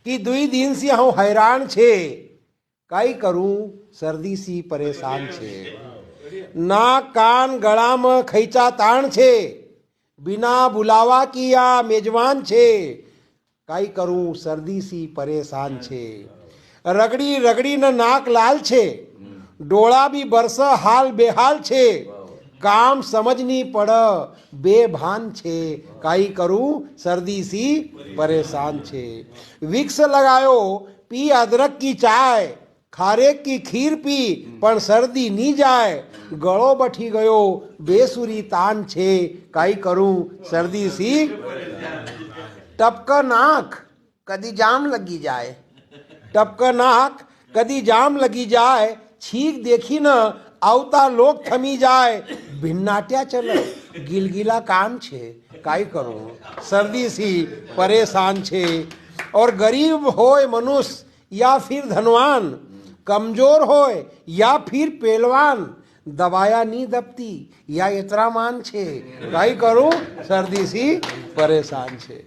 कि 2 दिन से હું हैरान छे, काई करूं सर्दी सी परेशान छे। नाक कान गळा में खैचा ताण छे, बिना बुलावा किया मेजबान छे, काई करूं सर्दी सी परेशान छे। रगड़ी रगड़ी न नाक लाल छे, डोळा भी बरस हाल बेहाल छे, काम समझ नहीं पड़ बेभान छे, काई करूं सर्दी सी परेशान छे। विक्स लगायो पी अदरक की चाय, खारेक की खीर पी पण सर्दी नी जाए, गळो बठी गयो बेसुरी तान छे, काई करूं सर्दी सी। टपक नाक कदी जाम लगी जाए, टपक नाक कदी जाम लगी जाए, छीक देखी न आवता लोग थमी जाए, भिन्नाट्या चल गिलगिला काम छे, काई करूं सर्दी सी परेशान छे। और गरीब होय मनुष्य या फिर धनवान, कमजोर होय या फिर पहलवान, दबाया नी दबती या इतरा मान छे, काई करूं सर्दी सी परेशान छे।